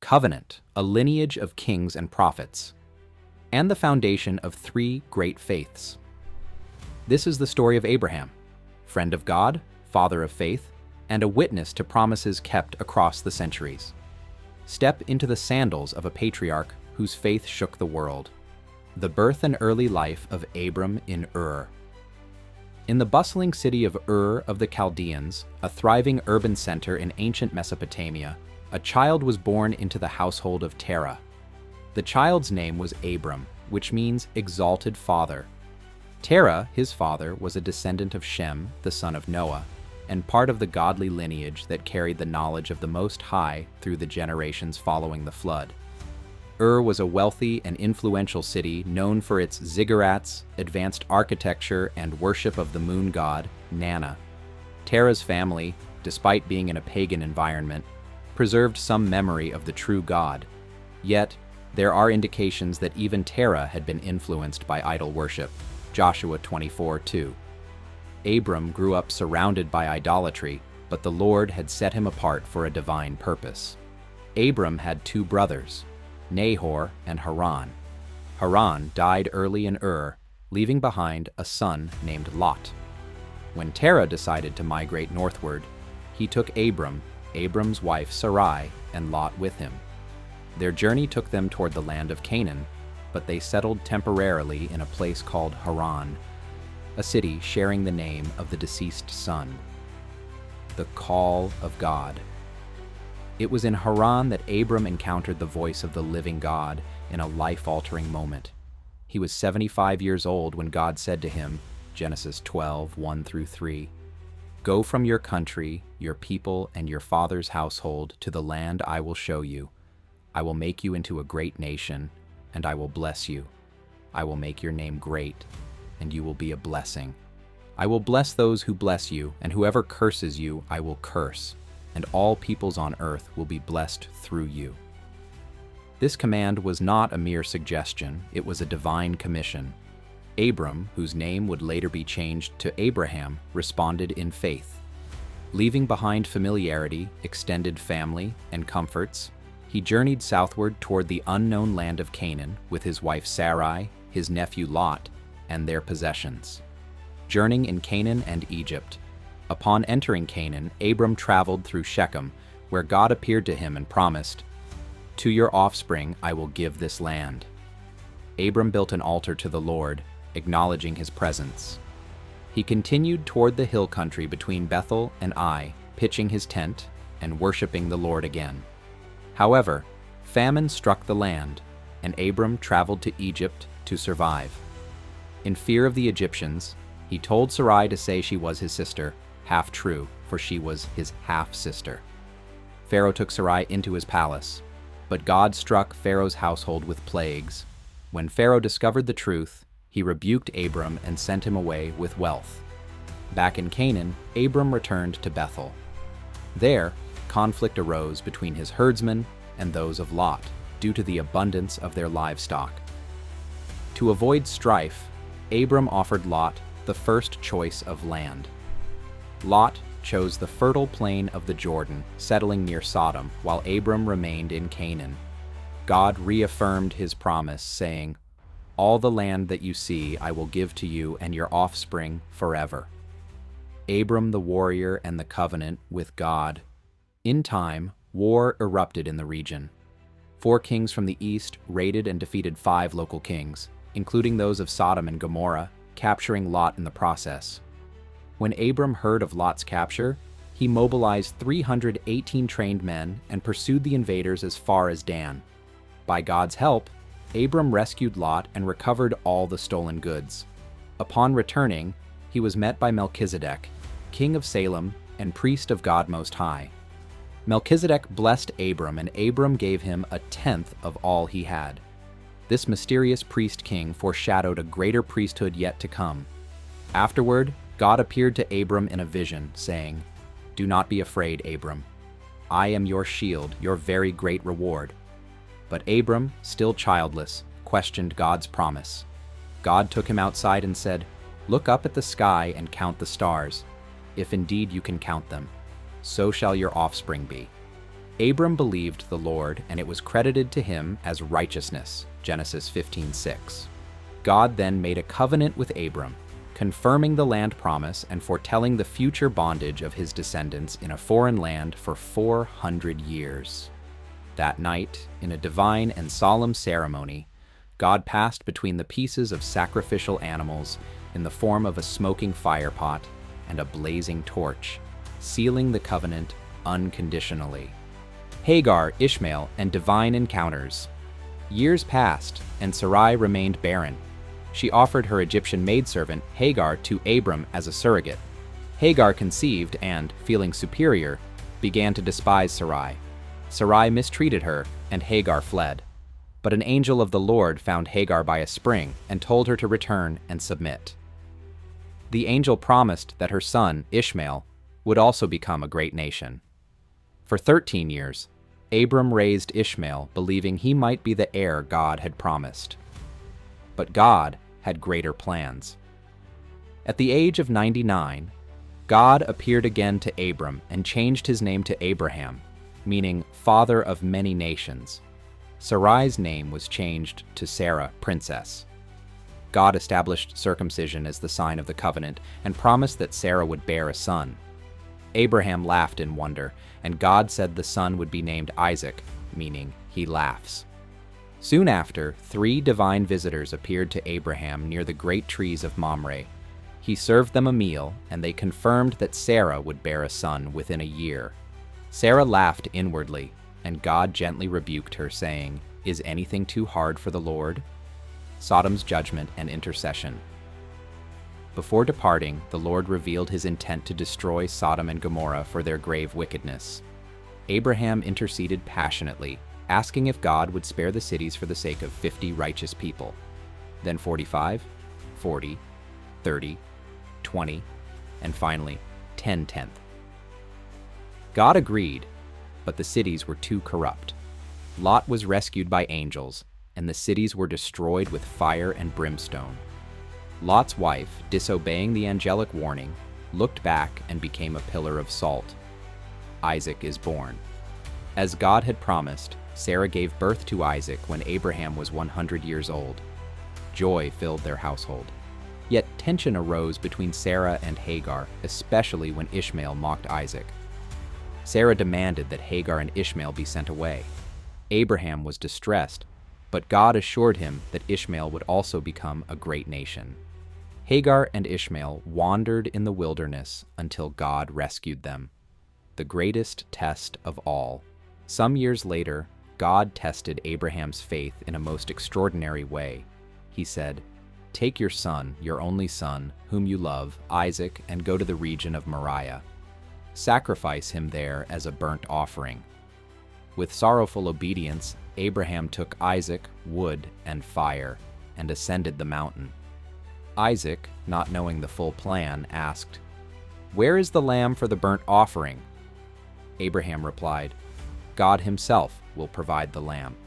covenant, a lineage of kings and prophets, and the foundation of three great faiths. This is the story of Abraham, friend of God, father of faith, and a witness to promises kept across the centuries. Step into the sandals of a patriarch whose faith shook the world. The birth and early life of Abram in Ur. In the bustling city of Ur of the Chaldeans, a thriving urban center in ancient Mesopotamia, a child was born into the household of Terah. The child's name was Abram, which means exalted father. Terah, his father, was a descendant of Shem, the son of Noah, and part of the godly lineage that carried the knowledge of the Most High through the generations following the flood. Ur was a wealthy and influential city known for its ziggurats, advanced architecture, and worship of the moon god, Nana. Terah's family, despite being in a pagan environment, preserved some memory of the true God. Yet, there are indications that even Terah had been influenced by idol worship. Joshua 24:2. Abram grew up surrounded by idolatry, but the Lord had set him apart for a divine purpose. Abram had two brothers, Nahor and Haran. Haran died early in Ur, leaving behind a son named Lot. When Terah decided to migrate northward, he took Abram, Abram's wife Sarai, and Lot with him. Their journey took them toward the land of Canaan, but they settled temporarily in a place called Haran, a city sharing the name of the deceased son. The call of God. It was in Haran that Abram encountered the voice of the living God in a life-altering moment. He was 75 years old when God said to him, Genesis 12:1-3, "Go from your country, your people, and your father's household to the land I will show you. I will make you into a great nation, and I will bless you. I will make your name great, and you will be a blessing. I will bless those who bless you, and whoever curses you I will curse, and all peoples on earth will be blessed through you." This command was not a mere suggestion, it was a divine commission. Abram, whose name would later be changed to Abraham, responded in faith. Leaving behind familiarity, extended family, and comforts, he journeyed southward toward the unknown land of Canaan with his wife Sarai, his nephew Lot, and their possessions. Journeying in Canaan and Egypt. Upon entering Canaan, Abram traveled through Shechem, where God appeared to him and promised, "To your offspring I will give this land." Abram built an altar to the Lord, acknowledging his presence. He continued toward the hill country between Bethel and Ai, pitching his tent and worshiping the Lord again. However, famine struck the land, and Abram traveled to Egypt to survive. In fear of the Egyptians, he told Sarai to say she was his sister, half true, for she was his half-sister. Pharaoh took Sarai into his palace, but God struck Pharaoh's household with plagues. When Pharaoh discovered the truth, he rebuked Abram and sent him away with wealth. Back in Canaan, Abram returned to Bethel. There, conflict arose between his herdsmen and those of Lot, due to the abundance of their livestock. To avoid strife, Abram offered Lot the first choice of land. Lot chose the fertile plain of the Jordan, settling near Sodom, while Abram remained in Canaan. God reaffirmed his promise, saying, "All the land that you see I will give to you and your offspring forever." Abram the warrior and the covenant with God. In time, war erupted in the region. 4 kings from the east raided and defeated 5 local kings, including those of Sodom and Gomorrah, capturing Lot in the process. When Abram heard of Lot's capture, he mobilized 318 trained men and pursued the invaders as far as Dan. By God's help, Abram rescued Lot and recovered all the stolen goods. Upon returning, he was met by Melchizedek, king of Salem and priest of God Most High. Melchizedek blessed Abram, and Abram gave him 1/10 of all he had. This mysterious priest-king foreshadowed a greater priesthood yet to come. Afterward, God appeared to Abram in a vision, saying, "Do not be afraid, Abram. I am your shield, your very great reward." But Abram, still childless, questioned God's promise. God took him outside and said, "Look up at the sky and count the stars. If indeed you can count them, so shall your offspring be." Abram believed the Lord, and it was credited to him as righteousness, Genesis 15:6. God then made a covenant with Abram, confirming the land promise and foretelling the future bondage of his descendants in a foreign land for 400 years. That night, in a divine and solemn ceremony, God passed between the pieces of sacrificial animals in the form of a smoking firepot and a blazing torch, sealing the covenant unconditionally. Hagar, Ishmael, and divine encounters. Years passed, and Sarai remained barren. She offered her Egyptian maidservant, Hagar, to Abram as a surrogate. Hagar conceived and, feeling superior, began to despise Sarai. Sarai mistreated her, and Hagar fled. But an angel of the Lord found Hagar by a spring and told her to return and submit. The angel promised that her son, Ishmael, would also become a great nation. For 13 years, Abram raised Ishmael, believing he might be the heir God had promised. But God had greater plans. At the age of 99, God appeared again to Abram and changed his name to Abraham, meaning father of many nations. Sarai's name was changed to Sarah, princess. God established circumcision as the sign of the covenant and promised that Sarah would bear a son. Abraham laughed in wonder, and God said the son would be named Isaac, meaning he laughs. Soon after, 3 divine visitors appeared to Abraham near the great trees of Mamre. He served them a meal, and they confirmed that Sarah would bear a son within a year. Sarah laughed inwardly, and God gently rebuked her, saying, "Is anything too hard for the Lord?" Sodom's judgment and intercession. Before departing, the Lord revealed his intent to destroy Sodom and Gomorrah for their grave wickedness. Abraham interceded passionately, asking if God would spare the cities for the sake of 50 righteous people. Then 45, 40, 30, 20, and finally 10/10. God agreed, but the cities were too corrupt. Lot was rescued by angels, and the cities were destroyed with fire and brimstone. Lot's wife, disobeying the angelic warning, looked back and became a pillar of salt. Isaac is born. As God had promised, Sarah gave birth to Isaac when Abraham was 100 years old. Joy filled their household. Yet tension arose between Sarah and Hagar, especially when Ishmael mocked Isaac. Sarah demanded that Hagar and Ishmael be sent away. Abraham was distressed, but God assured him that Ishmael would also become a great nation. Hagar and Ishmael wandered in the wilderness until God rescued them. The greatest test of all. Some years later, God tested Abraham's faith in a most extraordinary way. He said, "Take your son, your only son, whom you love, Isaac, and go to the region of Moriah. Sacrifice him there as a burnt offering." With sorrowful obedience, Abraham took Isaac, wood, and fire, and ascended the mountain. Isaac, not knowing the full plan, asked, "Where is the lamb for the burnt offering?" Abraham replied, "God himself will provide the lamb."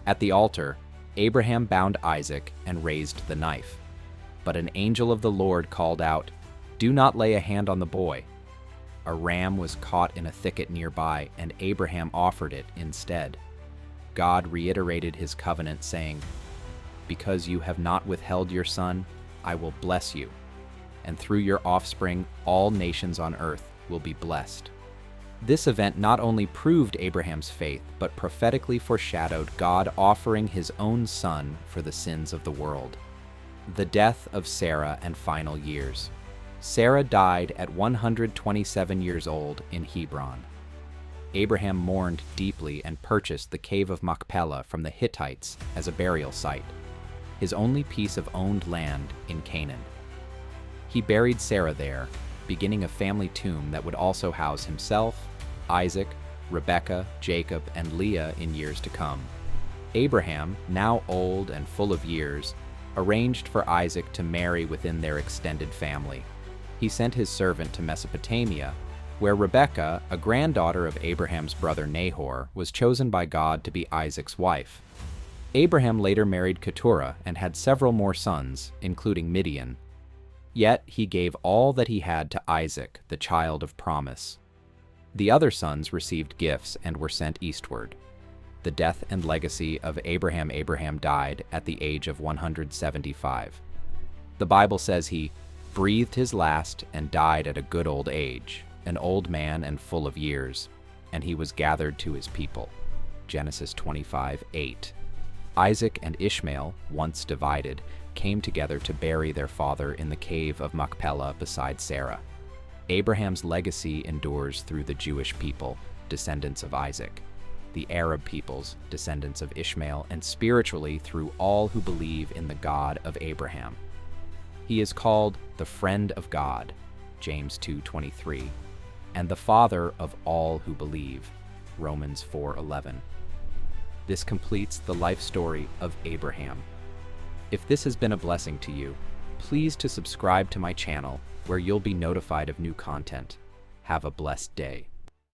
At the altar, Abraham bound Isaac and raised the knife. But an angel of the Lord called out, "Do not lay a hand on the boy." A ram was caught in a thicket nearby, and Abraham offered it instead. God reiterated his covenant, saying, "Because you have not withheld your son, I will bless you, and through your offspring all nations on earth will be blessed." This event not only proved Abraham's faith, but prophetically foreshadowed God offering his own son for the sins of the world. The death of Sarah and final years. Sarah died at 127 years old in Hebron. Abraham mourned deeply and purchased the cave of Machpelah from the Hittites as a burial site, his only piece of owned land in Canaan. He buried Sarah there, beginning a family tomb that would also house himself, Isaac, Rebekah, Jacob, and Leah in years to come. Abraham, now old and full of years, arranged for Isaac to marry within their extended family. He sent his servant to Mesopotamia, where Rebekah, a granddaughter of Abraham's brother Nahor, was chosen by God to be Isaac's wife. Abraham later married Keturah and had several more sons, including Midian. Yet he gave all that he had to Isaac, the child of promise. The other sons received gifts and were sent eastward. The death and legacy of Abraham. Abraham died at the age of 175. The Bible says he breathed his last and died at a good old age, an old man and full of years, and he was gathered to his people. Genesis 25:8. Isaac and Ishmael, once divided, came together to bury their father in the cave of Machpelah beside Sarah. Abraham's legacy endures through the Jewish people, descendants of Isaac, the Arab peoples, descendants of Ishmael, and spiritually through all who believe in the God of Abraham. He is called the friend of God, James 2:23, and the father of all who believe, Romans 4:11. This completes the life story of Abraham. If this has been a blessing to you, please to subscribe to my channel where you'll be notified of new content. Have a blessed day.